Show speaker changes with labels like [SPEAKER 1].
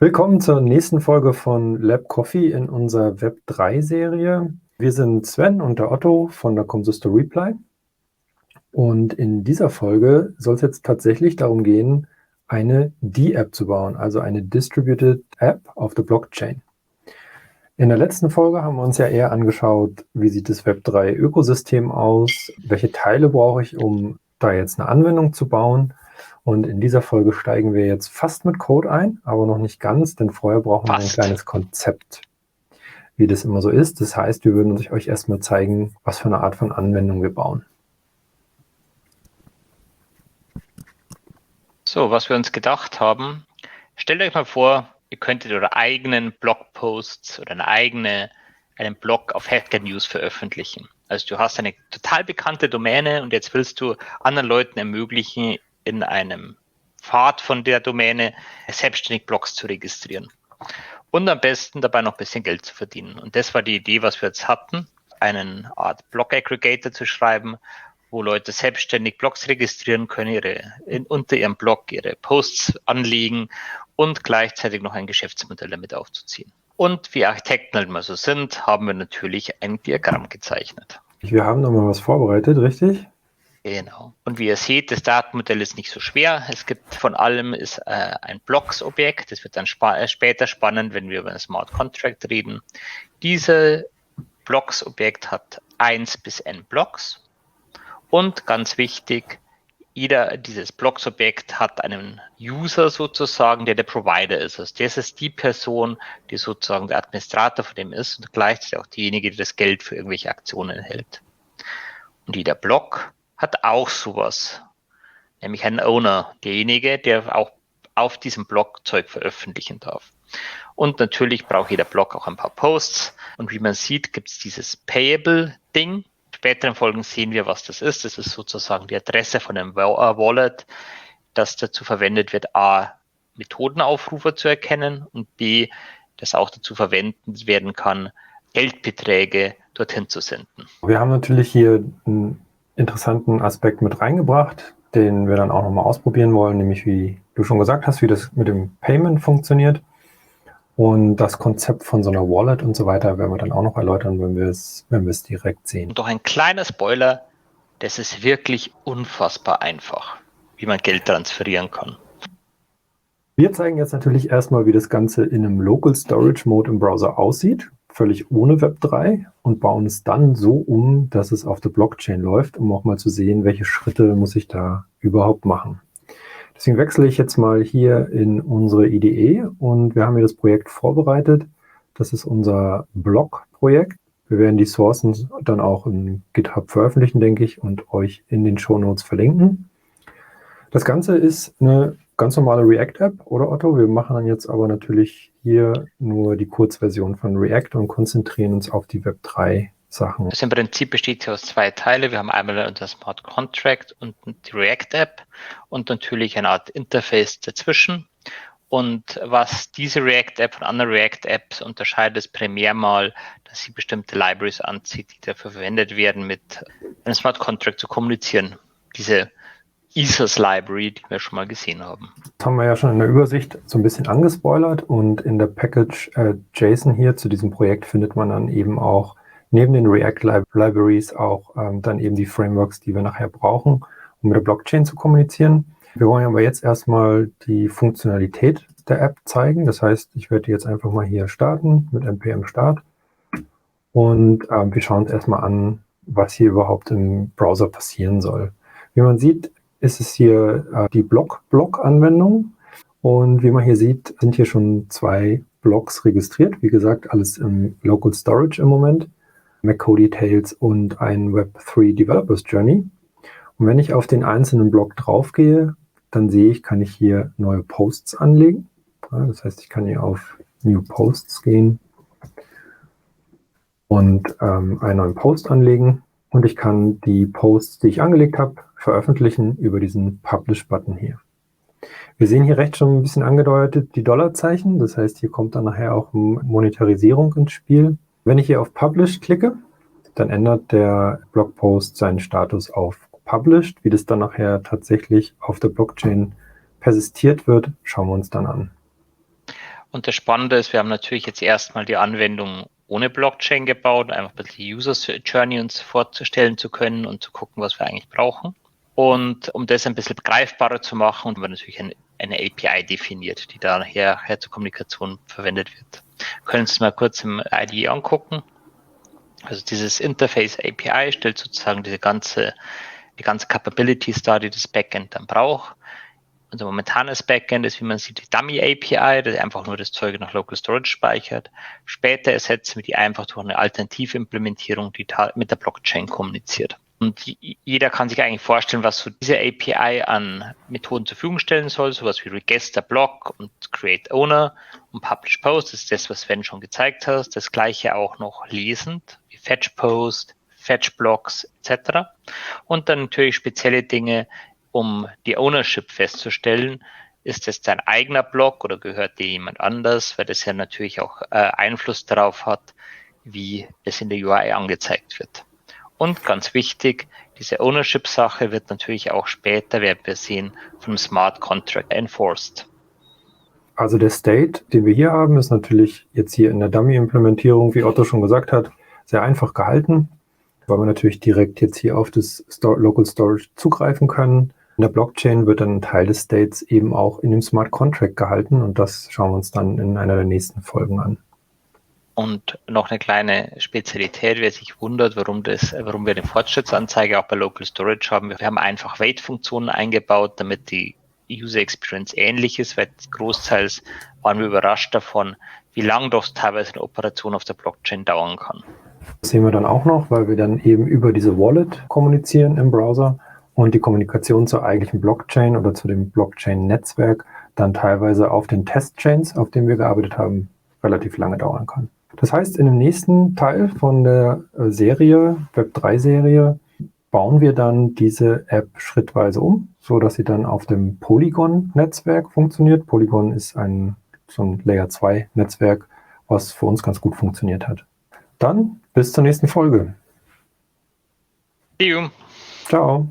[SPEAKER 1] Willkommen zur nächsten Folge von Lab Coffee in unserer Web3-Serie. Wir sind Sven und der Otto von der Consistor-Reply. Und in dieser Folge soll es jetzt tatsächlich darum gehen, eine D-App zu bauen, also eine Distributed App auf der Blockchain. In der letzten Folge haben wir uns ja eher angeschaut, wie sieht das Web3-Ökosystem aus, welche Teile brauche ich, um da jetzt eine Anwendung zu bauen. Und in dieser Folge steigen wir jetzt fast mit Code ein, aber noch nicht ganz, denn vorher brauchen wir ein kleines Konzept, wie das immer so ist. Das heißt, wir würden euch erstmal zeigen, was für eine Art von Anwendung wir bauen.
[SPEAKER 2] So, was wir uns gedacht haben, stellt euch mal vor, ihr könntet eure eigenen Blogposts oder einen Blog auf Hacker News veröffentlichen. Also du hast eine total bekannte Domäne und jetzt willst du anderen Leuten ermöglichen, in einem Pfad von der Domäne selbstständig Blogs zu registrieren. Und am besten dabei noch ein bisschen Geld zu verdienen. Und das war die Idee, was wir jetzt hatten, eine Art Blog-Aggregator zu schreiben, wo Leute selbstständig Blogs registrieren können, unter ihrem Blog ihre Posts anlegen und gleichzeitig noch ein Geschäftsmodell damit aufzuziehen. Und wie Architekten halt mal so sind, haben wir natürlich ein Diagramm gezeichnet.
[SPEAKER 1] Wir haben noch mal was vorbereitet, richtig?
[SPEAKER 2] Genau. Und wie ihr seht, das Datenmodell ist nicht so schwer. Es gibt von allem ein Blocks-Objekt. Das wird dann später spannend, wenn wir über ein Smart Contract reden. Dieses Blocks-Objekt hat 1 bis n Blocks. Und ganz wichtig, dieses Blocks-Objekt hat einen User sozusagen, der Provider ist. Also das ist die Person, die sozusagen der Administrator von dem ist und gleichzeitig auch diejenige, die das Geld für irgendwelche Aktionen hält. Und jeder Block hat auch sowas, nämlich einen Owner, derjenige, der auch auf diesem Blog Zeug veröffentlichen darf. Und natürlich braucht jeder Blog auch ein paar Posts. Und wie man sieht, gibt es dieses Payable-Ding. In späteren Folgen sehen wir, was das ist. Das ist sozusagen die Adresse von einem Wallet, das dazu verwendet wird, A, Methodenaufrufer zu erkennen und B, das auch dazu verwendet werden kann, Geldbeträge dorthin zu senden.
[SPEAKER 1] Wir haben natürlich hier einen interessanten Aspekt mit reingebracht, den wir dann auch nochmal ausprobieren wollen, nämlich wie du schon gesagt hast, wie das mit dem Payment funktioniert. Und das Konzept von so einer Wallet und so weiter werden wir dann auch noch erläutern, wenn wir es direkt sehen.
[SPEAKER 2] Und doch ein kleiner Spoiler, das ist wirklich unfassbar einfach, wie man Geld transferieren kann.
[SPEAKER 1] Wir zeigen jetzt natürlich erstmal, wie das Ganze in einem Local Storage Mode im Browser aussieht, völlig ohne Web3 und bauen es dann so um, dass es auf der Blockchain läuft, um auch mal zu sehen, welche Schritte muss ich da überhaupt machen. Deswegen wechsle ich jetzt mal hier in unsere IDE und wir haben hier das Projekt vorbereitet. Das ist unser Blog-Projekt. Wir werden die Sourcen dann auch in GitHub veröffentlichen, denke ich, und euch in den Shownotes verlinken. Das Ganze ist eine ganz normale React-App, oder Otto? Wir machen dann jetzt aber natürlich hier nur die Kurzversion von React und konzentrieren uns auf die Web3-Sachen.
[SPEAKER 2] Das im Prinzip besteht hier aus 2 Teile. Wir haben einmal unser Smart Contract und die React-App und natürlich eine Art Interface dazwischen. Und was diese React-App von anderen React-Apps unterscheidet, ist primär mal, dass sie bestimmte Libraries anzieht, die dafür verwendet werden, mit einem Smart Contract zu kommunizieren. Diese ESOS-Library, die wir schon mal gesehen haben.
[SPEAKER 1] Das haben wir ja schon in der Übersicht so ein bisschen angespoilert und in der Package JSON hier zu diesem Projekt findet man dann eben auch neben den React-Libraries auch dann eben die Frameworks, die wir nachher brauchen, um mit der Blockchain zu kommunizieren. Wir wollen aber jetzt erstmal die Funktionalität der App zeigen. Das heißt, ich werde jetzt einfach mal hier starten mit npm start und wir schauen uns erstmal an, was hier überhaupt im Browser passieren soll. Wie man sieht, ist es hier die Block-Anwendung und wie man hier sieht, sind hier schon 2 Blocks registriert. Wie gesagt, alles im Local Storage im Moment, MacCode Details und ein Web3 Developers Journey. Und wenn ich auf den einzelnen Block draufgehe, dann sehe ich, kann ich hier neue Posts anlegen. Das heißt, ich kann hier auf New Posts gehen und einen neuen Post anlegen. Und ich kann die Posts, die ich angelegt habe, veröffentlichen über diesen Publish-Button hier. Wir sehen hier rechts schon ein bisschen angedeutet die Dollarzeichen. Das heißt, hier kommt dann nachher auch Monetarisierung ins Spiel. Wenn ich hier auf Publish klicke, dann ändert der Blogpost seinen Status auf Published. Wie das dann nachher tatsächlich auf der Blockchain persistiert wird, schauen wir uns dann an.
[SPEAKER 2] Und das Spannende ist, wir haben natürlich jetzt erstmal die Anwendung ohne Blockchain gebaut, einfach ein bisschen die User Journey uns vorzustellen zu können und zu gucken, was wir eigentlich brauchen. Und um das ein bisschen greifbarer zu machen, haben wir natürlich eine API definiert, die daher zur Kommunikation verwendet wird. Wir können uns mal kurz im IDE angucken. Also dieses Interface API stellt sozusagen die ganze Capabilities dar, die das Backend dann braucht. Unser momentanes Backend ist, wie man sieht, die Dummy API, das einfach nur das Zeug nach Local Storage speichert. Später ersetzen wir die einfach durch eine alternative Implementierung, die mit der Blockchain kommuniziert. Und jeder kann sich eigentlich vorstellen, was so diese API an Methoden zur Verfügung stellen soll, sowas wie Register Block und Create Owner und Publish Post, das ist das, was Sven schon gezeigt hat. Das gleiche auch noch lesend, wie Fetch Post, Fetch Blocks etc. Und dann natürlich spezielle Dinge, um die Ownership festzustellen. Ist das dein eigener Block oder gehört dir jemand anders? Weil das ja natürlich auch Einfluss darauf hat, wie es in der UI angezeigt wird. Und ganz wichtig, diese Ownership-Sache wird natürlich auch später, werden wir sehen, vom Smart Contract enforced.
[SPEAKER 1] Also der State, den wir hier haben, ist natürlich jetzt hier in der Dummy-Implementierung, wie Otto schon gesagt hat, sehr einfach gehalten, weil wir natürlich direkt jetzt hier auf das Local Storage zugreifen können. In der Blockchain wird dann ein Teil des States eben auch in dem Smart Contract gehalten und das schauen wir uns dann in einer der nächsten Folgen an.
[SPEAKER 2] Und noch eine kleine Spezialität, wer sich wundert, warum wir eine Fortschrittsanzeige auch bei Local Storage haben. Wir haben einfach Wait-Funktionen eingebaut, damit die User Experience ähnlich ist, weil großteils waren wir überrascht davon, wie lang doch teilweise eine Operation auf der Blockchain dauern kann.
[SPEAKER 1] Das sehen wir dann auch noch, weil wir dann eben über diese Wallet kommunizieren im Browser und die Kommunikation zur eigentlichen Blockchain oder zu dem Blockchain-Netzwerk dann teilweise auf den Testchains, auf denen wir gearbeitet haben, relativ lange dauern kann. Das heißt, in dem nächsten Teil von der Serie, Web3-Serie, bauen wir dann diese App schrittweise um, so dass sie dann auf dem Polygon-Netzwerk funktioniert. Polygon ist so ein Layer-2-Netzwerk, was für uns ganz gut funktioniert hat. Dann bis zur nächsten Folge.
[SPEAKER 2] See you.
[SPEAKER 1] Ciao.